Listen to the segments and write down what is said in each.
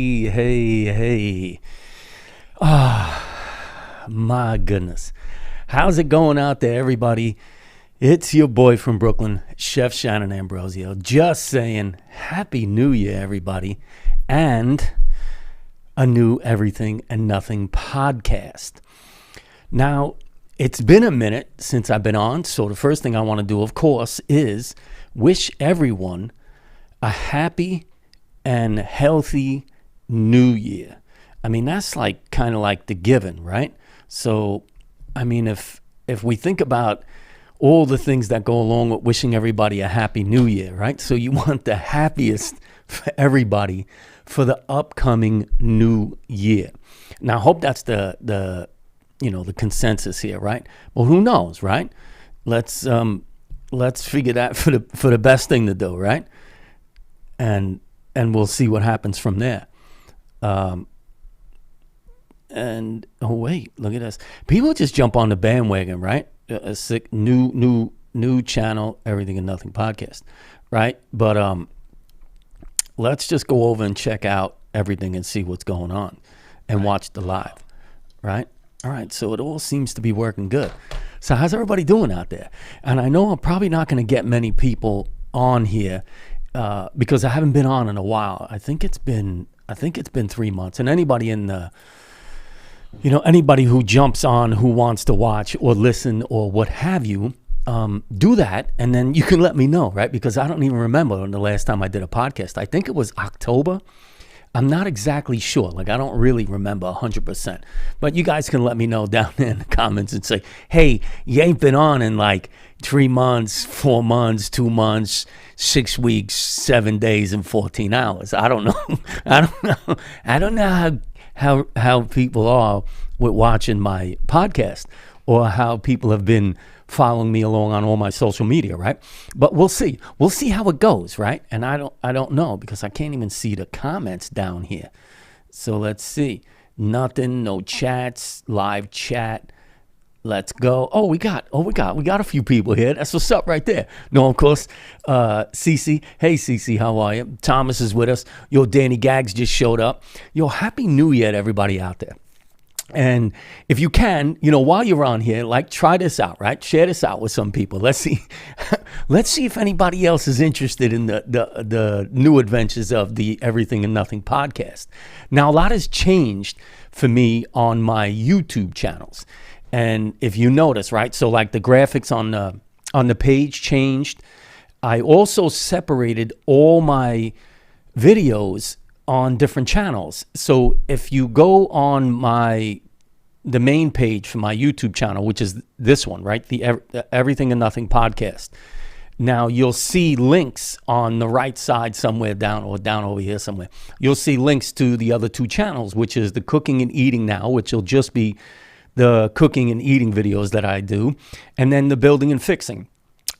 Hey. My goodness. How's it going out there, everybody? It's your boy from Brooklyn, Chef Shannon Ambrosio, just saying Happy New Year, everybody, and a new Everything and Nothing podcast. Now, it's been a minute since I've been on, so the first thing I want to do, of course, is wish everyone a happy and healthy new year. I mean, that's like kind of like the given, right? So, I mean, if we think about all the things that go along with wishing everybody a happy new year, right? So you want the happiest for everybody for the upcoming new year. Now, I hope that's the consensus here, right? Well, who knows, right? Let's figure that for the best thing to do, right? And we'll see what happens from there. And oh wait, look at this. People just jump on the bandwagon, right? A sick new channel, Everything and Nothing podcast, right? But let's just go over and check out everything and see what's going on, and watch the live, right? All right, so it all seems to be working good. So how's everybody doing out there? And I know I'm probably not going to get many people on here because I haven't been on in a while. I think it's been 3 months, and anybody in the anybody who jumps on who wants to watch or listen or what have you, do that, and then you can let me know, right? Because I don't even remember the last time I did a podcast. I think it was October. I'm not exactly sure. Like, I don't really remember 100%. But you guys can let me know down there in the comments and say, hey, you ain't been on in like 3 months, 4 months, 2 months, 6 weeks, 7 days, and 14 hours. I don't know. I don't know how people are with watching my podcast, or how people have been following me along on all my social media, right? But we'll see how it goes, right? And I don't know, because I can't even see the comments down here. So let's see. Nothing, no chats, live chat. Let's go. We got a few people here. That's what's up right there. No, of course, Cece. Hey, Cece, how are you? Thomas is with us. Yo, Danny Gags just showed up. Yo, Happy New Year to everybody out there. And if you can, while you're on here, try this out, right? Share this out with some people. Let's see if anybody else is interested in the new adventures of the Everything and Nothing podcast. Now, a lot has changed for me on my YouTube channels. And if you notice, right, so like the graphics on the page changed. I also separated all my videos on different channels. So if you go on the main page for my YouTube channel, which is this one, right, the Everything and Nothing podcast, now you'll see links on the right side somewhere down over here somewhere. You'll see links to the other two channels, which is the Cooking and Eating Now, which will just be the cooking and eating videos that I do, and then the Building and Fixing.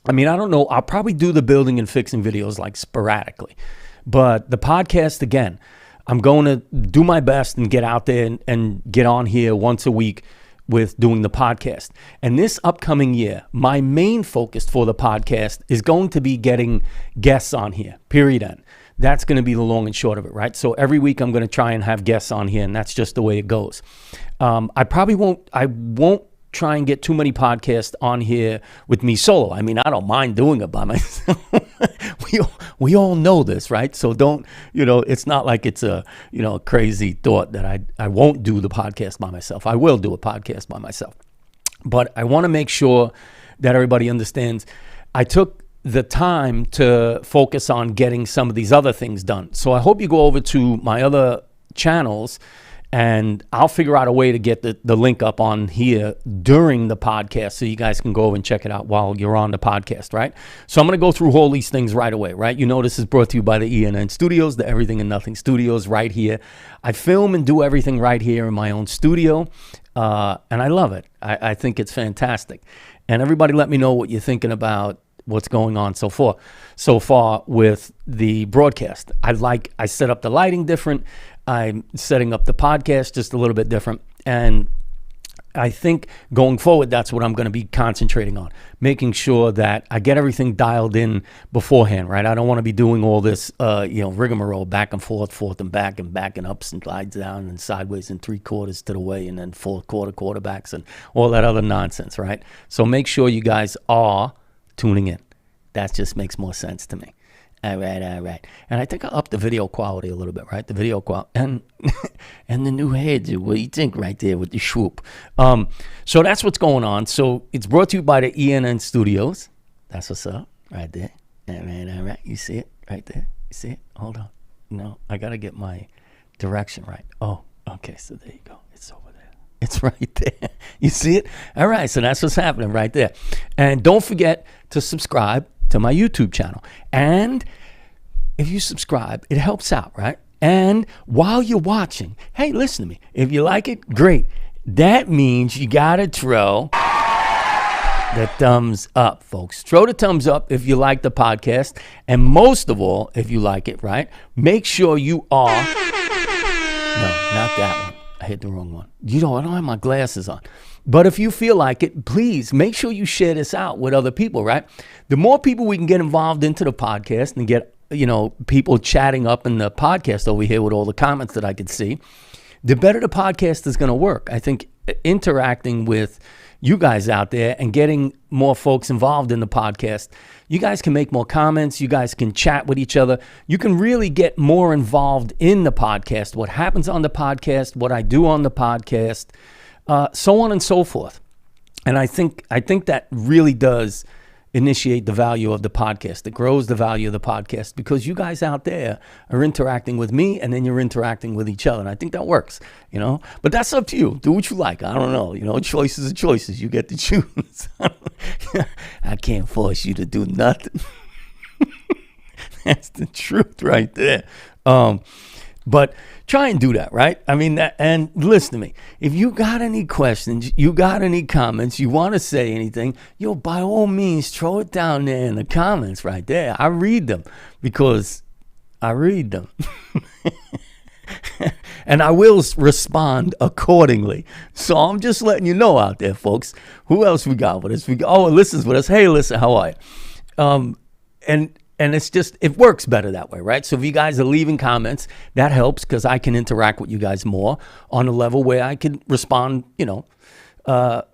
I mean, I don't know. I'll probably do the Building and Fixing videos like sporadically. But the podcast, again, I'm going to do my best and get out there and get on here once a week with doing the podcast. And this upcoming year, my main focus for the podcast is going to be getting guests on here, period end. That's going to be the long and short of it, right? So every week I'm going to try and have guests on here, and that's just the way it goes. I won't try and get too many podcasts on here with me solo. I mean, I don't mind doing it by myself. we all know this, right? So don't, it's not like it's a crazy thought that I won't do the podcast by myself. I will do a podcast by myself. But I want to make sure that everybody understands I took the time to focus on getting some of these other things done. So I hope you go over to my other channels, and I'll figure out a way to get the link up on here during the podcast so you guys can go over and check it out while you're on the podcast, right? So I'm going to go through all these things right away, right? This is brought to you by the ENN Studios, the Everything and Nothing Studios right here. I film and do everything right here in my own studio, and I love it. I think it's fantastic. And everybody let me know what you're thinking about what's going on so far with the broadcast. I set up the lighting different. I'm setting up the podcast just a little bit different. And I think going forward, that's what I'm going to be concentrating on, making sure that I get everything dialed in beforehand, right? I don't want to be doing all this, rigmarole back and forth and back and backing ups and slides down and sideways and 3/4 to the way and then 4/4 quarterbacks and all that other nonsense, right? So make sure you guys are tuning in. That just makes more sense to me. All right. And I think I upped the video quality a little bit, right? The video quality and the new heads. What do you think right there with the swoop? So that's what's going on. So it's brought to you by the ENN Studios. That's what's up right there. All right. You see it right there? You see it? Hold on. No, I got to get my direction right. Oh, okay. So there you go. It's over there. It's right there. You see it? All right. So that's what's happening right there. And don't forget to subscribe to my YouTube channel. And if you subscribe, it helps out, right? And while you're watching, hey, listen to me. If you like it, great. That means you got to throw the thumbs up, folks. Throw the thumbs up if you like the podcast. And most of all, if you like it, right? Make sure you are. No, not that one. I hit the wrong one. I don't have my glasses on. But if you feel like it, please make sure you share this out with other people, right? The more people we can get involved into the podcast and get, people chatting up in the podcast over here with all the comments that I could see, the better the podcast is going to work. I think interacting with you guys out there and getting more folks involved in the podcast, you guys can make more comments. You guys can chat with each other. You can really get more involved in the podcast, what happens on the podcast, what I do on the podcast, so on and so forth. And I think that really does initiate the value of the podcast. It grows the value of the podcast because you guys out there are interacting with me and then you're interacting with each other. And I think that works, But that's up to you. Do what you like. I don't know. Choices are choices. You get to choose. I can't force you to do nothing. That's the truth right there. But try and do that, right? I mean, and listen to me. If you got any questions, you got any comments, you want to say anything, by all means, throw it down there in the comments right there. I read them because I read them. And I will respond accordingly. So I'm just letting you know out there, folks. Who else we got with us? Alyssa's with us. Hey, Alyssa, how are you? And it's just, it works better that way, right? So if you guys are leaving comments, that helps because I can interact with you guys more on a level where I can respond, via,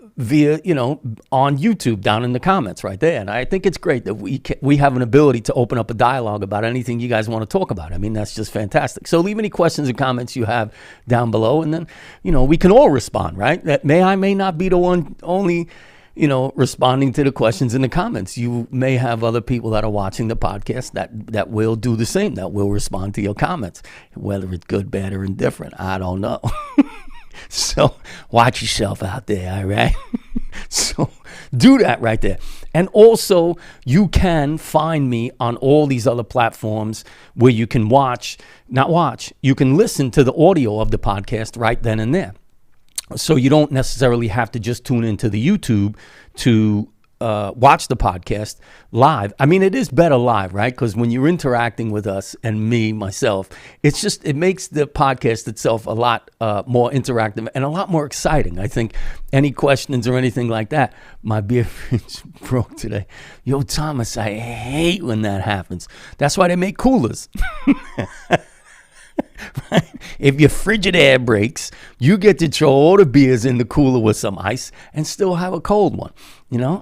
on YouTube down in the comments right there. And I think it's great that we have an ability to open up a dialogue about anything you guys want to talk about. I mean, that's just fantastic. So leave any questions and comments you have down below. And then, we can all respond, right? That may not be the one only responding to the questions in the comments. You may have other people that are watching the podcast that will do the same, that will respond to your comments, whether it's good, bad, or indifferent. I don't know. So watch yourself out there, all right? So do that right there. And also, you can find me on all these other platforms where you can you can listen to the audio of the podcast right then and there. So you don't necessarily have to just tune into the YouTube to watch the podcast live. I mean, it is better live, right? Because when you're interacting with us and myself, it makes the podcast itself a lot more interactive and a lot more exciting. I think any questions or anything like that, my beer fridge broke today. Yo, Thomas, I hate when that happens. That's why they make coolers. Right? If your Frigidaire breaks, you get to throw all the beers in the cooler with some ice and still have a cold one.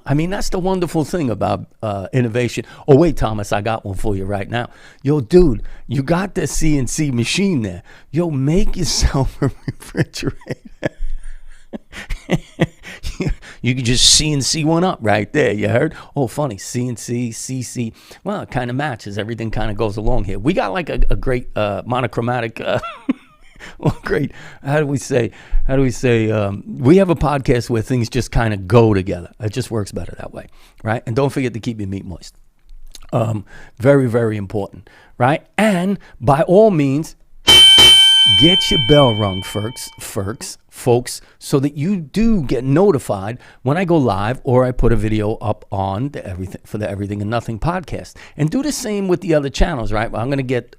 I mean, that's the wonderful thing about innovation. Oh, wait, Thomas, I got one for you right now. Yo, dude, you got the CNC machine there. Yo, make yourself a refrigerator. You can just CNC one up right there. You heard? Oh, funny. CNC, CC. Well, it kind of matches. Everything kind of goes along here. We got like a great monochromatic, great, how do we say, we have a podcast where things just kind of go together. It just works better that way, right? And don't forget to keep your meat moist. Very, very important, right? And by all means, get your bell rung, folks, so that you do get notified when I go live or I put a video up on the Everything and Nothing podcast. And do the same with the other channels, right? I'm going to get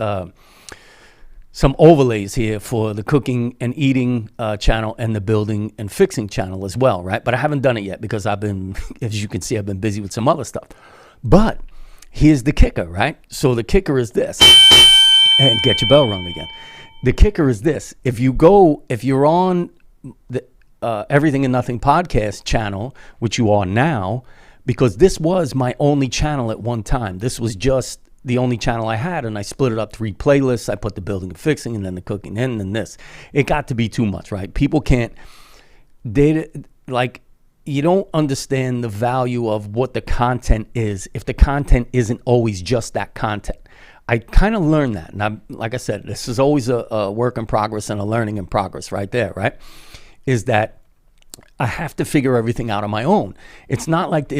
some overlays here for the cooking and eating channel and the building and fixing channel as well, right? But I haven't done it yet because I've been, as you can see, I've been busy with some other stuff. But here's the kicker, right? So the kicker is this, and get your bell rung again. The kicker is this: if you're on the Everything and Nothing podcast channel, which you are now, because this was my only channel at one time. This was just the only channel I had, and I split it up 3 playlists. I put the building and fixing, and then the cooking, and then this. It got to be too much, right? People can't, you don't understand the value of what the content is if the content isn't always just that content. I kind of learned that. And like I said, this is always a work in progress and a learning in progress right there, right? Is that I have to figure everything out on my own. It's not like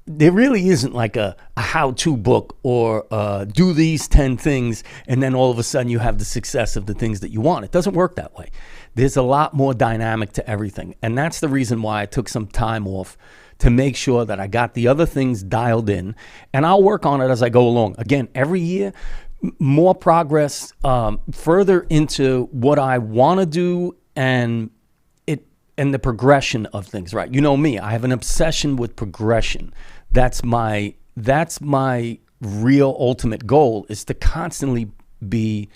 there really isn't like a how-to book or do these 10 things and then all of a sudden you have the success of the things that you want. It doesn't work that way. There's a lot more dynamic to everything. And that's the reason why I took some time off to make sure that I got the other things dialed in, and I'll work on it as I go along. Again, every year, more progress, further into what I want to do and the progression of things, right? You know me, I have an obsession with progression. That's my real ultimate goal, is to constantly be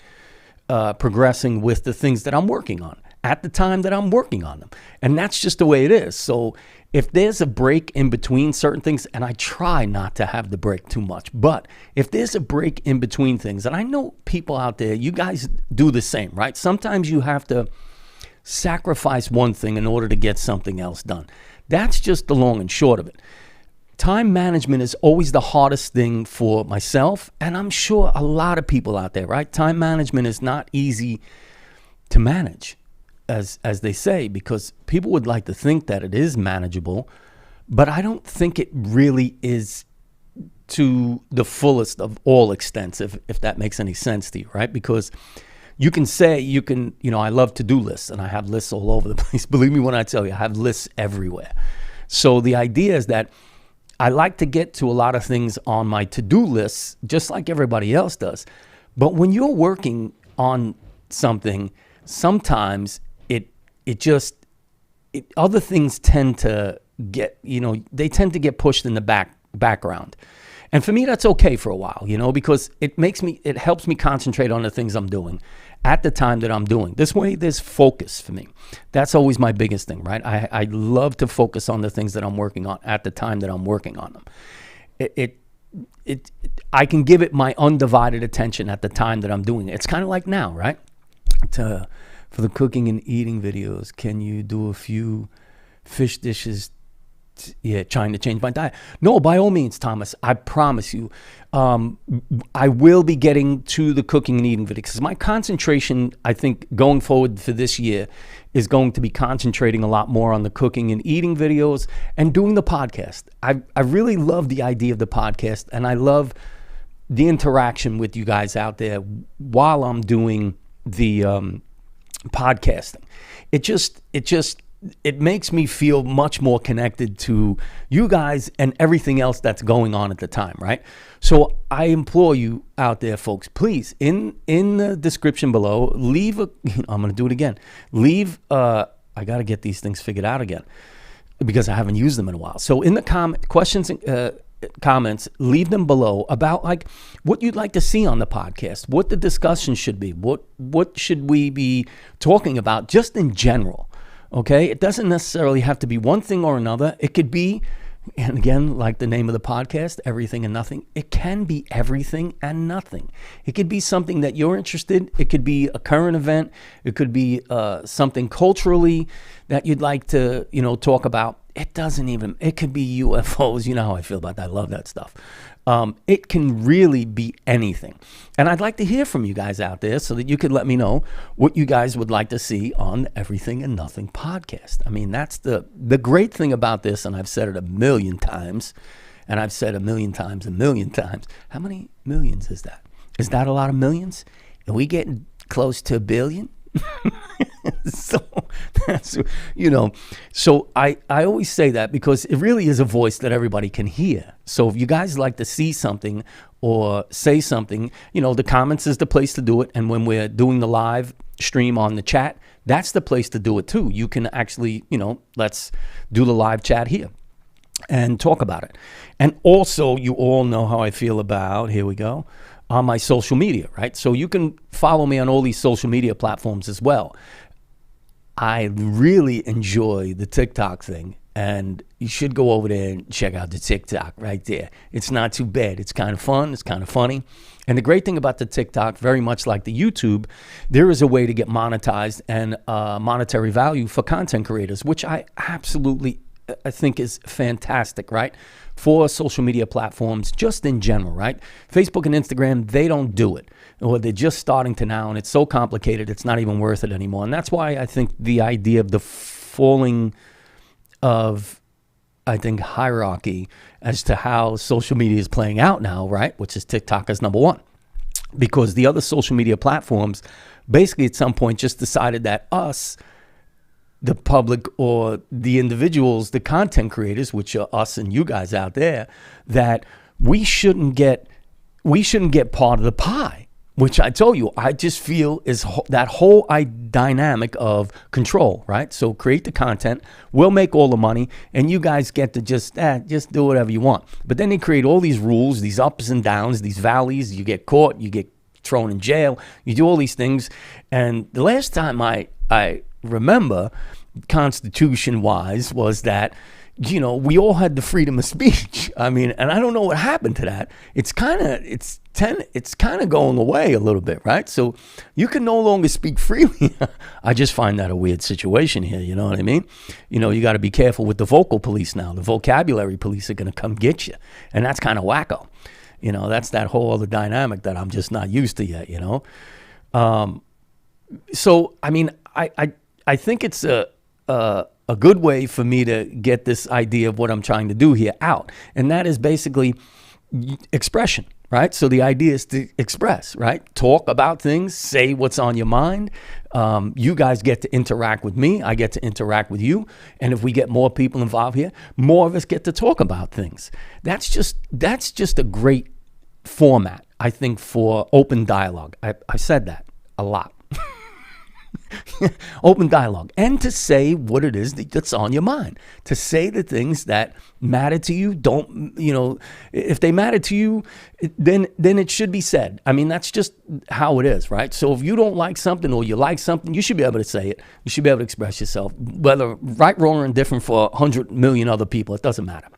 progressing with the things that I'm working on at the time that I'm working on them. And that's just the way it is. So if there's a break in between certain things, and I try not to have the break too much, but if there's a break in between things, and I know people out there, you guys do the same, right? Sometimes you have to sacrifice one thing in order to get something else done. That's just the long and short of it. Time management is always the hardest thing for myself, and I'm sure a lot of people out there, right? Time management is not easy to manage, as they say, because people would like to think that it is manageable, but I don't think it really is to the fullest of all extents, if that makes any sense to you, right? Because you can say, I love to-do lists, and I have lists all over the place. Believe me when I tell you, I have lists everywhere. So the idea is that I like to get to a lot of things on my to-do lists, just like everybody else does. But when you're working on something, sometimes other things tend to get, they tend to get pushed in the background. And for me, that's okay for a while, because it helps me concentrate on the things I'm doing at the time that I'm doing. This way, there's focus for me. That's always my biggest thing, right? I love to focus on the things that I'm working on at the time that I'm working on them. I can give it my undivided attention at the time that I'm doing it. It's kind of like now, right? For the cooking and eating videos, can you do a few fish dishes? Trying to change my diet. No, by all means, Thomas, I promise you, I will be getting to the cooking and eating videos, because my concentration, I think, going forward for this year is going to be concentrating a lot more on the cooking and eating videos and doing the podcast. I really love the idea of the podcast, and I love the interaction with you guys out there while I'm doing the podcasting. It makes me feel much more connected to you guys and everything else that's going on at the time, right? So I implore you out there, folks, please, in the description below, I'm going to do it again. I got to get these things figured out again because I haven't used them in a while. So in the questions and comments, leave them below about like what you'd like to see on the podcast, what the discussion should be, what should we be talking about just in general. Okay, it doesn't necessarily have to be one thing or another. It could be, and again, like the name of the podcast, Everything and Nothing, it can be everything and nothing. It could be something that you're interested. It could be a current event. It could be something culturally that you'd like to, talk about. It could be UFOs. You know how I feel about that. I love that stuff. It can really be anything. And I'd like to hear from you guys out there so that you could let me know what you guys would like to see on the Everything and Nothing podcast. I mean, that's the great thing about this, and I've said it a million times, and I've said a million times. How many millions is that? Is that a lot of millions? Are we getting close to 1 billion? So That's, so I always say that because it really is a voice that everybody can hear. So if you guys like to see something or say something, the comments is the place to do it. And when we're doing the live stream on the chat, that's the place to do it too. You can actually, let's do the live chat here and talk about it. And also, you all know how I feel about, here we go, on my social media, right? So you can follow me on all these social media platforms as well. I really enjoy the TikTok thing, and you should go over there and check out the TikTok right there. It's not too bad. It's kind of fun. It's kind of funny. And the great thing about the TikTok, very much like the YouTube, there is a way to get monetized and monetary value for content creators, which I think is fantastic, right? For social media platforms, just in general, right? Facebook and Instagram, they don't do it, or they're just starting to now, and it's so complicated, it's not even worth it anymore. And that's why I think the idea of the falling of, hierarchy as to how social media is playing out now, right? Which is TikTok as number one. Because the other social media platforms basically at some point just decided that us, the public or the individuals, the content creators, which are us and you guys out there, that we shouldn't get part of the pie, which I told you, I just feel is that whole dynamic of control, right? So create the content, we'll make all the money, and you guys get to just do whatever you want. But then they create all these rules, these ups and downs, these valleys, you get caught, you get thrown in jail, you do all these things. And the last time I remember, constitution-wise, was that, we all had the freedom of speech. And I don't know what happened to that. It's kind of going away a little bit, right? So you can no longer speak freely. I just find that a weird situation here. You know what I mean? You got to be careful with the vocal police now. The vocabulary police are going to come get you, and that's kind of wacko. That's that whole other dynamic that I'm just not used to yet. So I think it's a good way for me to get this idea of what I'm trying to do here out. And that is basically expression, right? So the idea is to express, right? Talk about things, say what's on your mind. You guys get to interact with me. I get to interact with you. And if we get more people involved here, more of us get to talk about things. That's just a great format, I think, for open dialogue. I said that a lot. Open dialogue, and to say what it is that's on your mind, to say the things that matter to you. Don't, if they matter to you, then it should be said. That's just how it is, right? So if you don't like something or you like something, you should be able to say it. You should be able to express yourself, whether right, wrong, or indifferent for 100 million other people. It doesn't matter.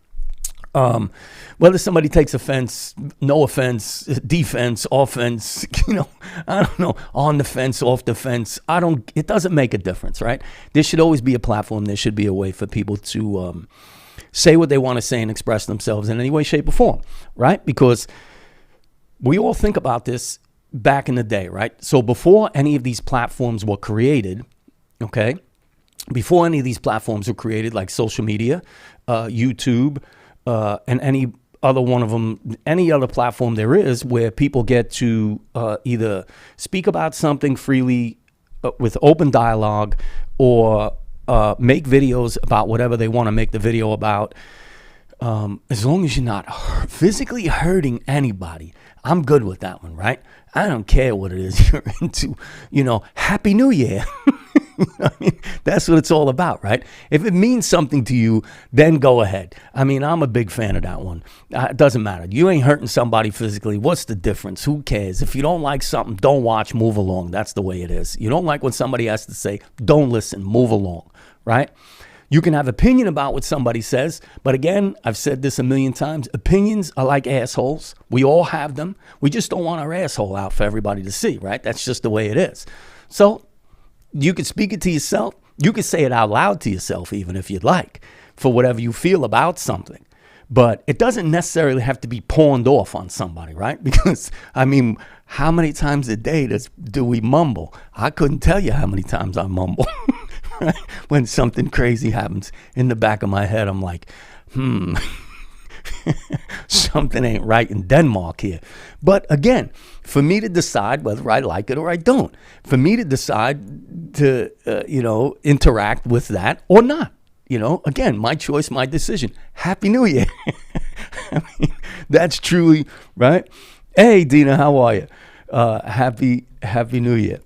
Whether somebody takes offense, no offense, defense, offense, I don't know, on the fence, off the fence, it doesn't make a difference, right? There should always be a platform. There should be a way for people to say what they want to say and express themselves in any way, shape, or form, right? Because we all think about this back in the day, right? So before any of these platforms were created, okay, before any of these platforms were created, like social media, YouTube, and any other one of them, any other platform there is where people get to either speak about something freely with open dialogue or make videos about whatever they want to make the video about. As long as you're not physically hurting anybody, I'm good with that one, right? I don't care what it is you're into. Happy New Year. That's what it's all about, right? If it means something to you, then go ahead. I'm a big fan of that one. It doesn't matter. You ain't hurting somebody physically. What's the difference? Who cares? If you don't like something, don't watch, move along. That's the way it is. You don't like what somebody has to say, don't listen, move along, right? You can have opinion about what somebody says, but again, I've said this a million times, opinions are like assholes. We all have them. We just don't want our asshole out for everybody to see, right? That's just the way it is. So you can speak it to yourself. You can say it out loud to yourself, even if you'd like, for whatever you feel about something. But it doesn't necessarily have to be pawned off on somebody, right? Because, how many times a day do we mumble? I couldn't tell you how many times I mumble. Right? When something crazy happens in the back of my head, I'm like, something ain't right in Denmark here. But again, for me to decide whether I like it or I don't, for me to decide interact with that or not. Again, my choice, my decision. Happy New Year. I mean, that's truly right. Hey, Dina, how are you? Happy New Year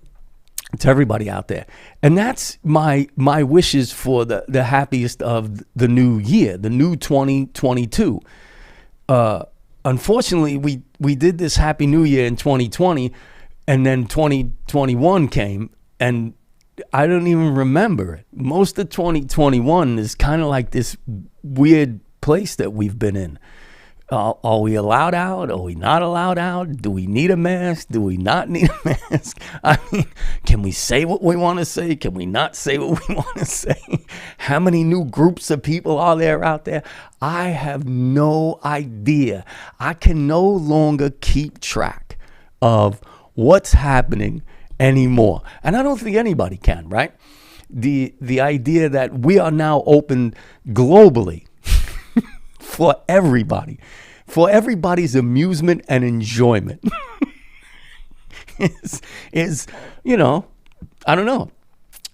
to everybody out there. And that's my wishes for the happiest of the new year, the new 2022. Unfortunately, we did this Happy New Year in 2020, and then 2021 came, and I don't even remember it. Most of 2021 is kind of like this weird place that we've been in. Are we allowed out? Are we not allowed out? Do we need a mask? Do we not need a mask? I mean, can we say what we want to say? Can we not say what we want to say? How many new groups of people are there out there? I have no idea. I can no longer keep track of what's happening anymore. And I don't think anybody can, right? The idea that we are now open globally for everybody, for everybody's amusement and enjoyment is, I don't know.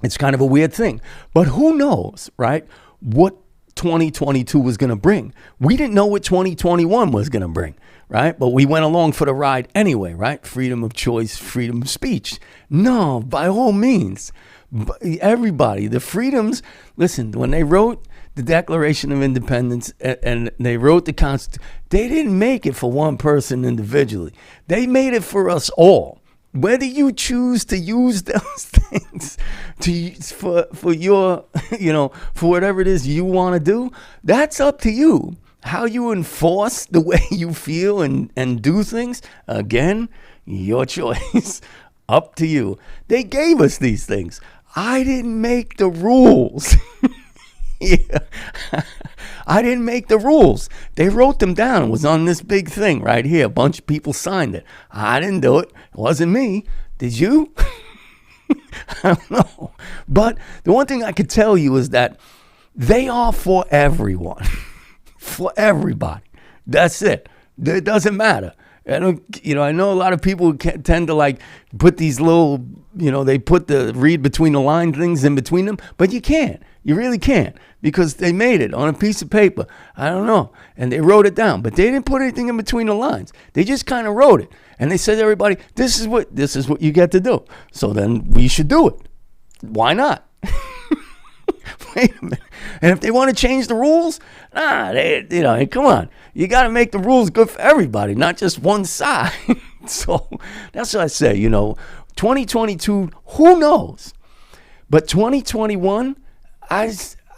It's kind of a weird thing, but who knows, right? What 2022 was going to bring. We didn't know what 2021 was going to bring, right? But we went along for the ride anyway, right? Freedom of choice, freedom of speech. No, by all means, everybody, the freedoms. Listen, when they wrote the Declaration of Independence and they wrote the Constitution, they didn't make it for one person individually. They made it for us all. Whether you choose to use those things for your, for whatever it is you want to do, that's up to you. How you enforce the way you feel and do things, again, your choice. Up to you. They gave us these things. I didn't make the rules. Yeah. I didn't make the rules. They wrote them down. It was on this big thing right here. A bunch of people signed it. I didn't do it. It wasn't me. Did you? I don't know. But the one thing I could tell you is that they are for everyone. For everybody. That's it. It doesn't matter. I know a lot of people tend to put these little, they put the read between the line things in between them, but you can't. You really can't, because they made it on a piece of paper. I don't know. And they wrote it down, but they didn't put anything in between the lines. They just kind of wrote it. And they said to everybody, this is what you get to do. So then we should do it. Why not? Wait a minute. And if they want to change the rules, come on. You got to make the rules good for everybody, not just one side. So that's what I say, 2022, who knows? But 2021, I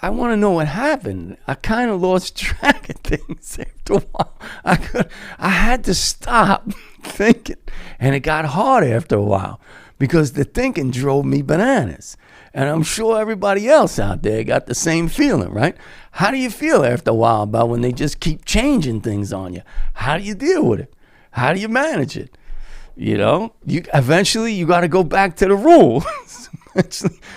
want to know what happened. I kind of lost track of things after a while. I had to stop thinking, and it got hard after a while because the thinking drove me bananas. And I'm sure everybody else out there got the same feeling, right? How do you feel after a while about when they just keep changing things on you? How do you deal with it? How do you manage it? Eventually you got to go back to the rules.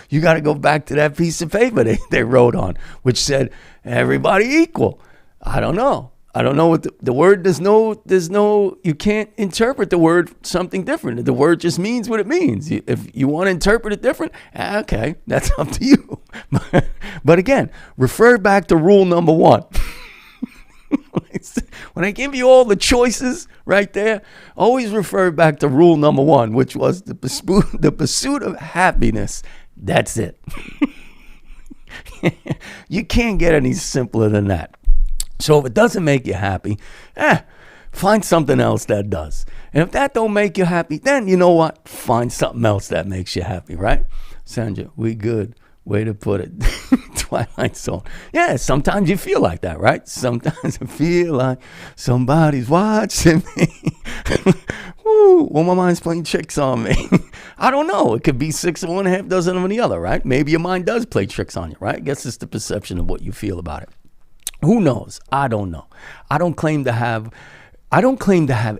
You got to go back to that piece of paper they wrote on, which said everybody equal. I don't know what the word, there's no, you can't interpret the word something different. The word just means what it means. If you want to interpret it different, okay, that's up to you. But again, refer back to rule number 1. When I give you all the choices right there, always refer back to rule number 1, which was the pursuit of happiness. That's it. You can't get any simpler than that. So if it doesn't make you happy, find something else that does. And if that don't make you happy, then you know what? Find something else that makes you happy, right? Sandra, we good. Way to put it. Twilight Zone. Yeah, sometimes you feel like that, right? Sometimes I feel like somebody's watching me. Woo, well, my mind's playing tricks on me. I don't know. It could be 6 of one, half dozen of the other, right? Maybe your mind does play tricks on you, right? I guess it's the perception of what you feel about it. Who knows? I don't know. I don't claim to have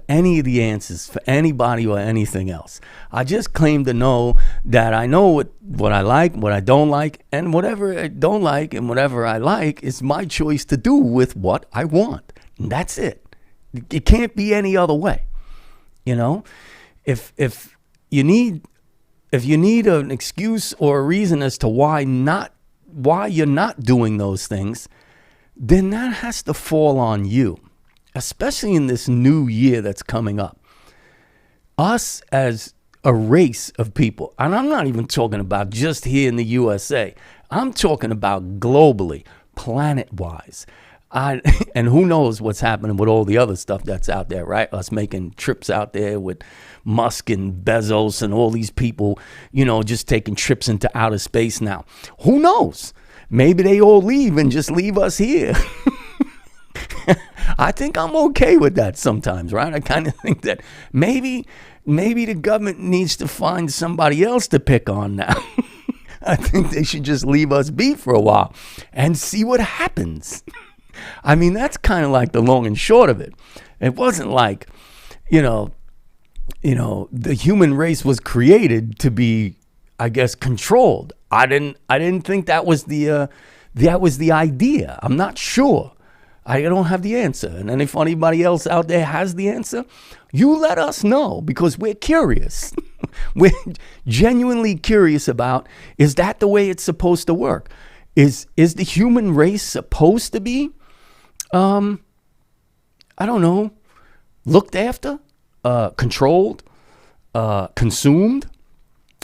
any of the answers for anybody or anything else. I just claim to know that I know what I like, what I don't like, and whatever I don't like and whatever I like is my choice to do with what I want. And that's it. It can't be any other way. If you need if you need an excuse or a reason as to why you're not doing those things, then that has to fall on you, especially in this new year that's coming up. Us as a race of people, and I'm not even talking about just here in the USA, I'm talking about globally, planet-wise. And who knows what's happening with all the other stuff that's out there, right? Us making trips out there with Musk and Bezos and all these people, just taking trips into outer space now. Who knows? Maybe they all leave and just leave us here. I think I'm okay with that sometimes, right? I kind of think that maybe the government needs to find somebody else to pick on now. I think they should just leave us be for a while and see what happens. I mean, that's kind of like the long and short of it. It wasn't like, the human race was created to be, I guess, controlled. I didn't think that was the idea. I'm not sure. I don't have the answer. And if anybody else out there has the answer, you let us know, because we're curious. We're genuinely curious about, is that the way it's supposed to work? Is the human race supposed to be, I don't know, looked after, controlled, consumed?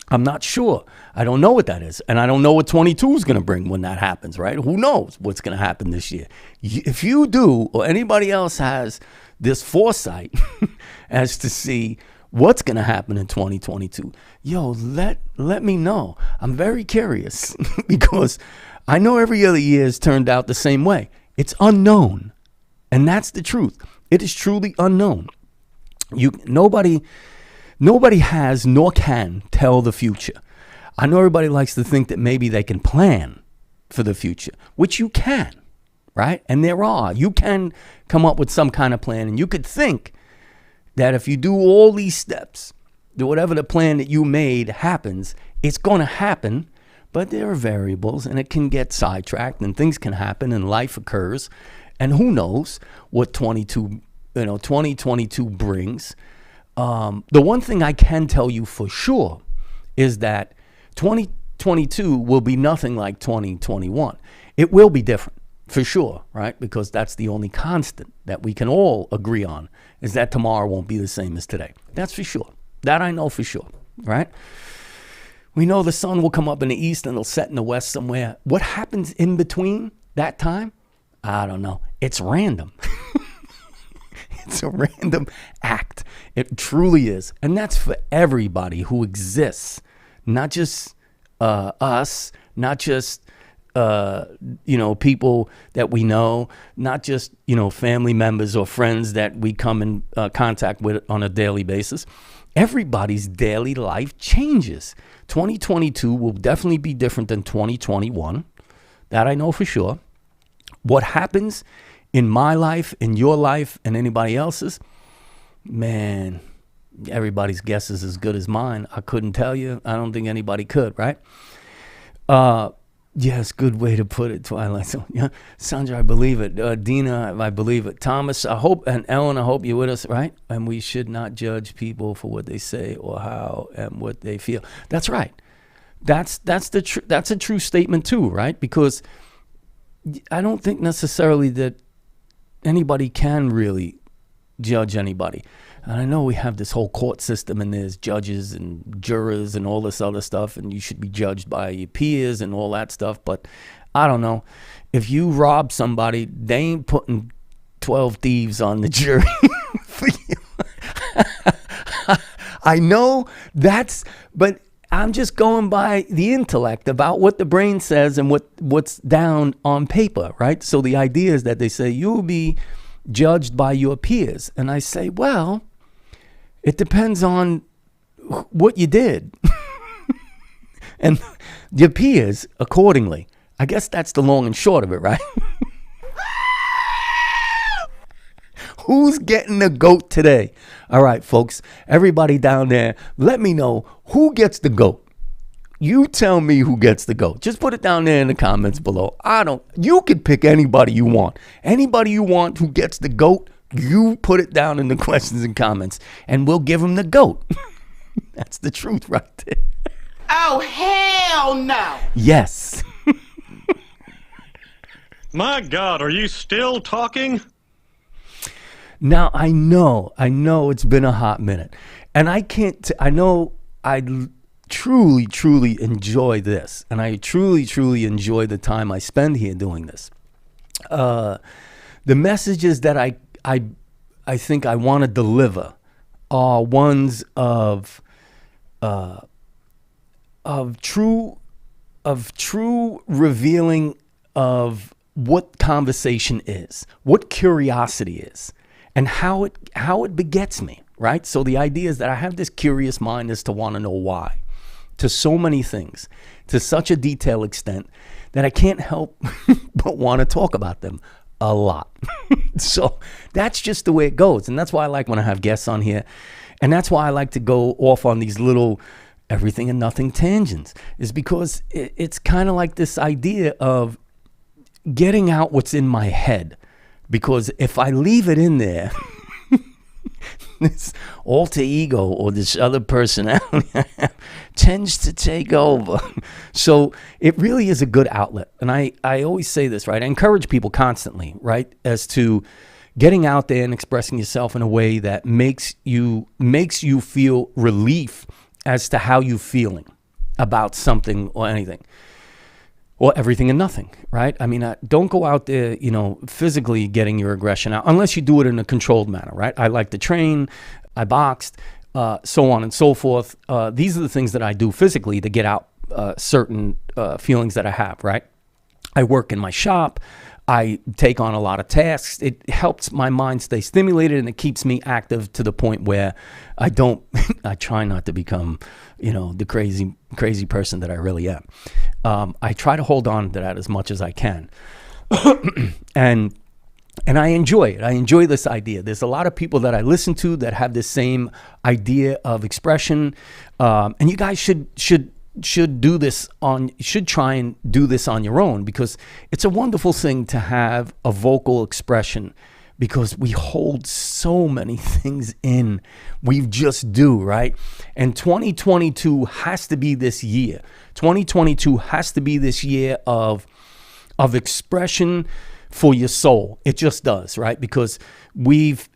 I'm not sure. I don't know what that is. And I don't know what 22 is going to bring when that happens, right? Who knows what's going to happen this year? If you do, or anybody else has this foresight as to see what's going to happen in 2022, let me know. I'm very curious because I know every other year has turned out the same way. It's unknown. And that's the truth. It is truly unknown. Nobody has nor can tell the future. I know everybody likes to think that maybe they can plan for the future, which you can, right? And you can come up with some kind of plan, and you could think that if you do all these steps, whatever the plan that you made happens, it's going to happen, but there are variables, and it can get sidetracked, and things can happen, and life occurs, and who knows what 2022 brings. The one thing I can tell you for sure is that 2022 will be nothing like 2021. It will be different, for sure, right? Because that's the only constant that we can all agree on, is that tomorrow won't be the same as today. That's for sure. That I know for sure, right? We know the sun will come up in the east and it'll set in the west somewhere. What happens in between that time? I don't know. It's random. It's a random act. It truly is. And that's for everybody who exists. Not just us, not just, people that we know, not just, family members or friends that we come in contact with on a daily basis. Everybody's daily life changes. 2022 will definitely be different than 2021. That I know for sure. What happens in my life, in your life, and anybody else's, man, everybody's guess is as good as mine. I couldn't tell you. I don't think anybody could, right? Yes, good way to put it, Twilight. So, yeah, Sandra, I believe it. Dina, I believe it. Thomas, I hope, and Ellen, I hope you're with us, right? And we should not judge people for what they say or how and what they feel. That's right. That's a true statement too, right? Because I don't think necessarily that anybody can really judge anybody. And I know we have this whole court system, and there's judges and jurors and all this other stuff, and you should be judged by your peers and all that stuff. But I don't know. If you rob somebody, they ain't putting 12 thieves on the jury for you. I know but I'm just going by the intellect about what the brain says and what's down on paper, right? So the idea is that they say you'll be judged by your peers. And I say, well, it depends on what you did. And your peers accordingly. I guess that's the long and short of it, right? Who's getting the goat today? All right, folks, everybody down there, let me know who gets the goat. You tell me who gets the goat. Just put it down there in the comments below. You could pick anybody you want. Anybody you want who gets the goat, you put it down in the questions and comments, and we'll give them the goat. That's the truth right there. Oh, hell no. Yes. My God, are you still talking? Now, I know it's been a hot minute. And I can't, I know truly, truly enjoy this. And I truly, truly enjoy the time I spend here doing this. The messages that I think I want to deliver are ones of true revealing of what conversation is, what curiosity is, and how it begets me, right? So the idea is that I have this curious mind as to want to know why, to so many things, to such a detailed extent that I can't help but want to talk about them a lot. So that's just the way it goes. And that's why I like when I have guests on here. And that's why I like to go off on these little everything and nothing tangents, is because it's kind of like this idea of getting out what's in my head. Because if I leave it in there, this alter ego or this other personality tends to take over. So it really is a good outlet. And I always say this, right? I encourage people constantly, right? As to getting out there and expressing yourself in a way that makes you feel relief as to how you're feeling about something or anything. Or everything and nothing, right? I mean, don't go out there, physically getting your aggression out unless you do it in a controlled manner, right? I like to train, I boxed, so on and so forth. These are the things that I do physically to get out certain feelings that I have, right? I work in my shop. I take on a lot of tasks. It helps my mind stay stimulated, and it keeps me active to the point where I try not to become, the crazy person that I really am. I try to hold on to that as much as I can. And I enjoy it. I enjoy this idea. There's a lot of people that I listen to that have this same idea of expression. And you guys should try and do this on your own, because it's a wonderful thing to have a vocal expression, because we hold so many things in. We just do, right? And 2022 has to be this year. 2022 has to be this year of expression for your soul. It just does, right? Because we've,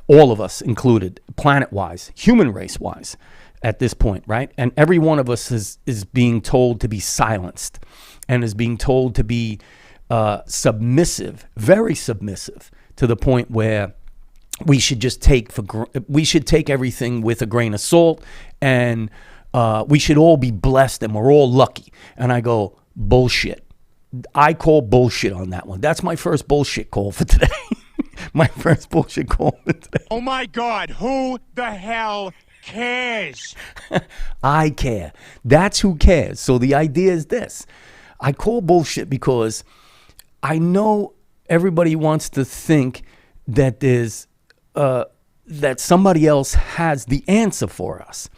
all of us included, planet-wise, human race-wise, at this point, right? And every one of us is being told to be silenced, and is being told to be submissive, very submissive, to the point where we should just take everything with a grain of salt, and we should all be blessed, and we're all lucky. And I go, bullshit. I call bullshit on that one. That's my first bullshit call for today. My first bullshit call for today. Oh my God, who the hell cares? I care. That's who cares. So the idea is this. I call bullshit because I know everybody wants to think that there's that somebody else has the answer for us.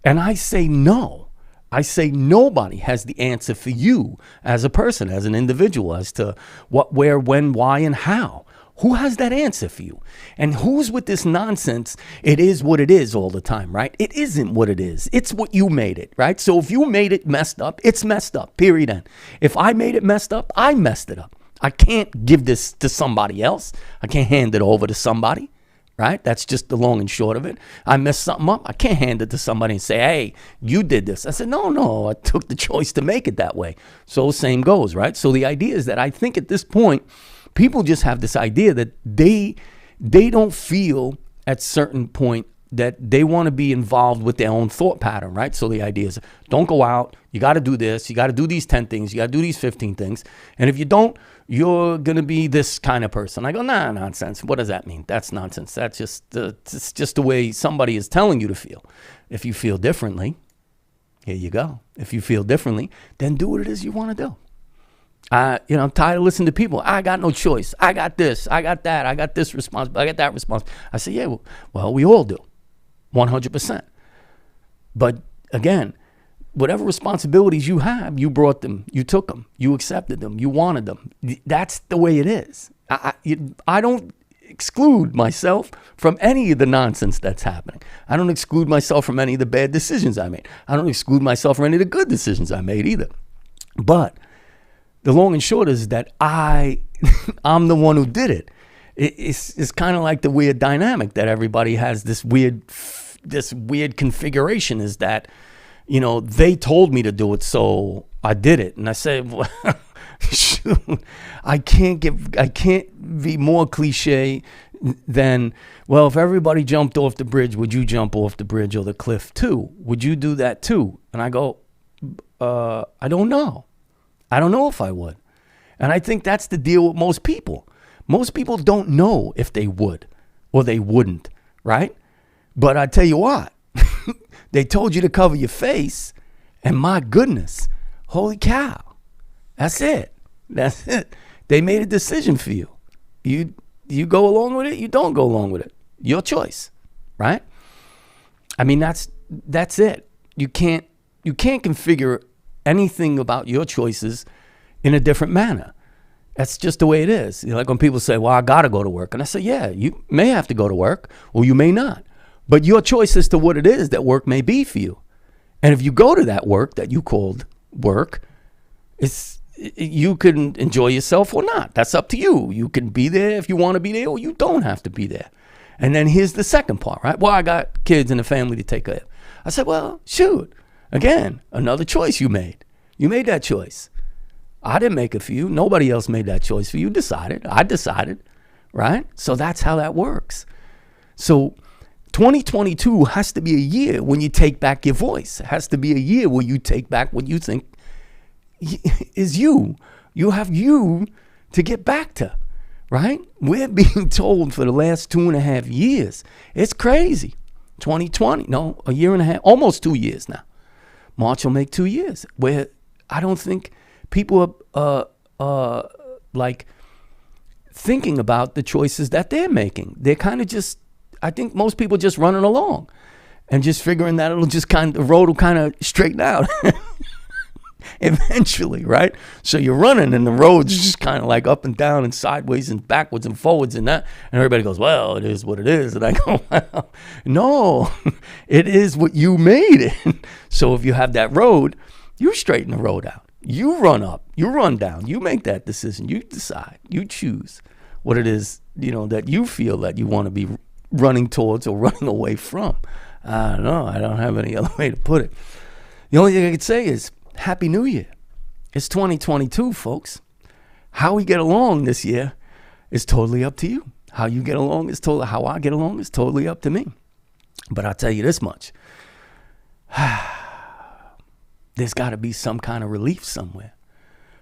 And I say no. I say nobody has the answer for you as a person, as an individual, as to what, where, when, why, and how. Who has that answer for you? And who's with this nonsense? It is what it is all the time, right? It isn't what it is. It's what you made it, right? So if you made it messed up, it's messed up, period, end. If I made it messed up, I messed it up. I can't give this to somebody else. I can't hand it over to somebody, right? That's just the long and short of it. I messed something up. I can't hand it to somebody and say, hey, you did this. I said, no, I took the choice to make it that way. So same goes, right? So the idea is that I think at this point, people just have this idea that they don't feel at certain point that they want to be involved with their own thought pattern, right? So the idea is, don't go out. You got to do this. You got to do these 10 things. You got to do these 15 things. And if you don't, you're going to be this kind of person. I go, nah, nonsense. What does that mean? That's nonsense. That's just it's just the way somebody is telling you to feel. If you feel differently, here you go. If you feel differently, then do what it is you want to do. I'm tired of listening to people. I got no choice. I got this. I got that. I got this response. I got that response. I say, yeah, well, we all do. 100%. But again, whatever responsibilities you have, you brought them, you took them, you accepted them, you wanted them. That's the way it is. I don't, exclude myself from any of the nonsense that's happening. I don't exclude myself from any of the bad decisions I made. I don't exclude myself from any of the good decisions I made either. But the long and short is that I'm the one who did it. It's kind of like the weird dynamic that everybody has. This weird configuration is that, they told me to do it, so I did it. And I say, well, shoot, I can't be more cliche than, well, if everybody jumped off the bridge, would you jump off the bridge or the cliff too? Would you do that too? And I go, I don't know. I don't know if I would. And I think that's the deal with most people. Most people don't know if they would or they wouldn't, right? But I tell you what, they told you to cover your face, and my goodness, holy cow, that's it. That's it. They made a decision for you. You go along with it, you don't go along with it. Your choice, right? I mean, that's it. You can't configure anything about your choices in a different manner. That's just the way it is. Like when people say, well, I got to go to work. And I say, yeah, you may have to go to work or you may not. But your choice as to what it is that work may be for you. And if you go to that work that you called work, you can enjoy yourself or not. That's up to you. You can be there if you want to be there, or you don't have to be there. And then here's the second part, right? Well, I got kids and a family to take care of. I said, well, shoot. Again, another choice you made. You made that choice. I didn't make it for you. Nobody else made that choice for you. Decided. I decided, right? So that's how that works. So 2022 has to be a year when you take back your voice. It has to be a year where you take back what you think is you. You have you to get back to, right? We're being told for the last 2.5 years. It's crazy. 2020, no, a year and a half, almost 2 years now. March will make 2 years, where I don't think people are like thinking about the choices that they're making. They're kind of just, I think most people just running along and just figuring that the road will kind of straighten out eventually, right? So you're running and the road's just kind of like up and down and sideways and backwards and forwards and that. And everybody goes, well, it is what it is. And I go, well, no, it is what you made it. So if you have that road, you straighten the road out. You run up, you run down, you make that decision, you decide, you choose what it is, that you feel that you want to be running towards or running away from. I don't know. I don't have any other way to put it. The only thing I could say is Happy New Year. It's 2022, folks. How we get along this year is totally up to you. How you get along is totally, how I get along is totally up to me. But I'll tell you this much. There's got to be some kind of relief somewhere.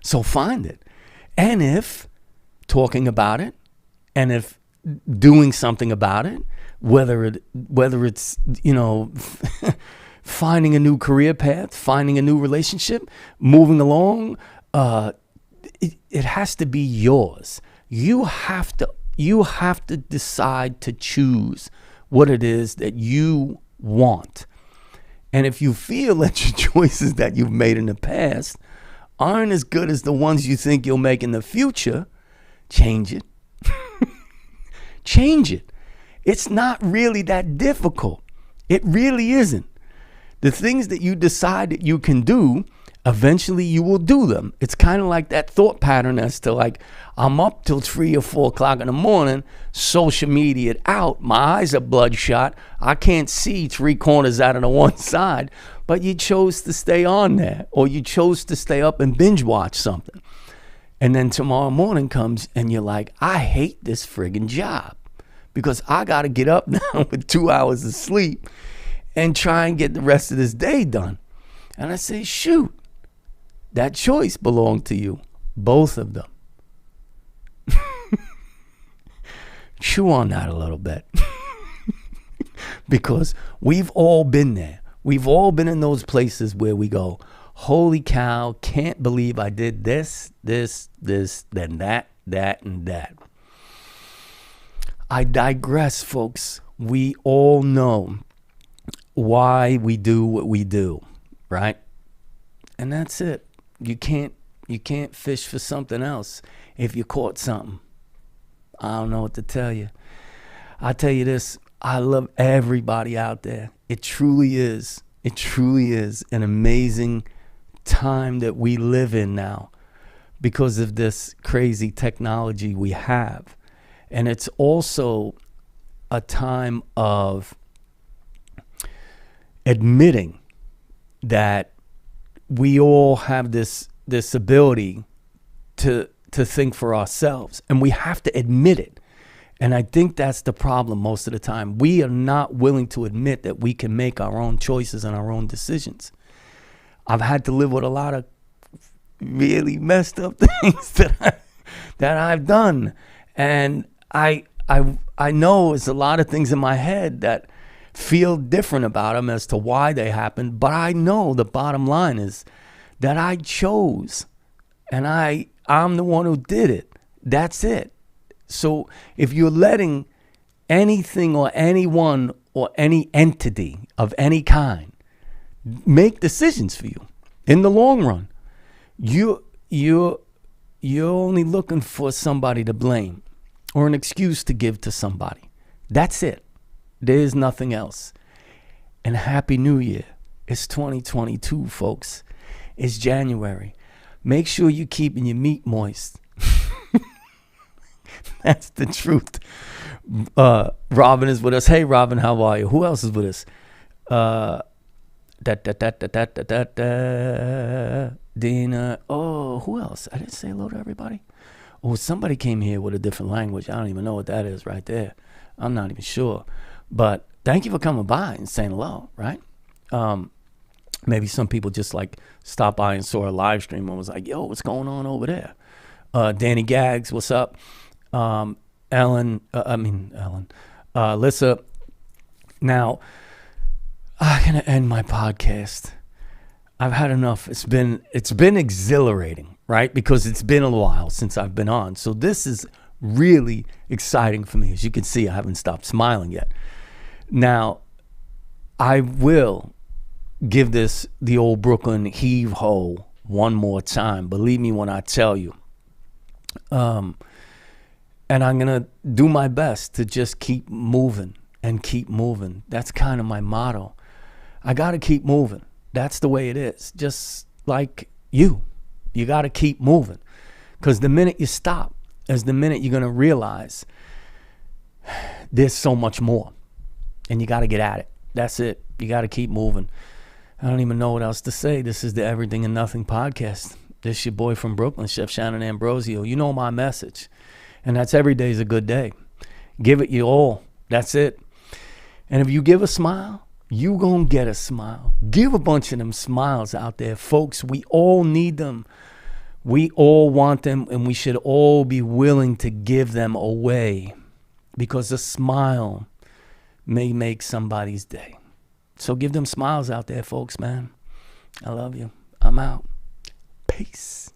So find it. And if talking about it, and if doing something about it, whether it's, finding a new career path, finding a new relationship, moving along, it has to be yours. You have to decide to choose what it is that you want. And if you feel that your choices that you've made in the past aren't as good as the ones you think you'll make in the future, change it. Change it. It's not really that difficult. It really isn't. The things that you decide that you can do, eventually you will do them. It's kind of like that thought pattern as to like, I'm up till 3 or 4 o'clock in the morning, social media out, my eyes are bloodshot, I can't see 3 corners out of the one side, but you chose to stay on there, or you chose to stay up and binge watch something. And then tomorrow morning comes and you're like, I hate this friggin' job because I got to get up now with 2 hours of sleep and try and get the rest of this day done. And I say, shoot, that choice belonged to you, both of them. Chew on that a little bit. Because we've all been there. We've all been in those places where we go, holy cow, can't believe I did this, then that, and that. I digress, folks. We all know why we do what we do, right? And that's it. You can't fish for something else if you caught something. I don't know what to tell you. I tell you this, I love everybody out there. It truly is an amazing time that we live in now because of this crazy technology we have. And it's also a time of admitting that we all have this ability to think for ourselves, and we have to admit it. And I think that's the problem most of the time. We are not willing to admit that we can make our own choices and our own decisions. I've had to live with a lot of really messed up things that I've done, and I know it's a lot of things in my head that feel different about them as to why they happened. But I know the bottom line is that I chose, and I'm the one who did it. That's it. So if you're letting anything or anyone or any entity of any kind make decisions for you in the long run, you're only looking for somebody to blame or an excuse to give to somebody. That's it. There's nothing else. And Happy New Year. It's 2022, folks. It's January. Make sure you're keeping your meat moist. That's the truth. Robin is with us. Hey, Robin, how are you? Who else is with us? Dina. Oh, who else? I didn't say hello to everybody. Oh, somebody came here with a different language. I don't even know what that is right there. I'm not even sure. But thank you for coming by and saying hello, right? Maybe some people just like stopped by and saw a live stream and was like, yo, what's going on over there? Danny Gags, what's up? Ellen, Lissa. Now, I'm gonna end my podcast. I've had enough. It's been exhilarating, right? Because it's been a while since I've been on. So this is really exciting for me. As you can see, I haven't stopped smiling yet. Now, I will give this the old Brooklyn heave-ho one more time. Believe me when I tell you. And I'm going to do my best to just keep moving and keep moving. That's kind of my motto. I got to keep moving. That's the way it is. Just like you got to keep moving. Because the minute you stop is the minute you're going to realize there's so much more. And you got to get at it. That's it. You got to keep moving. I don't even know what else to say. This is the Everything and Nothing podcast. This your boy from Brooklyn, Chef Shannon Ambrosio. You know my message. And that's every day is a good day. Give it your all. That's it. And if you give a smile, you gonna get a smile. Give a bunch of them smiles out there, folks. We all need them. We all want them, and we should all be willing to give them away, because a smile may make somebody's day. So give them smiles out there, folks, man. I love you. I'm out. Peace.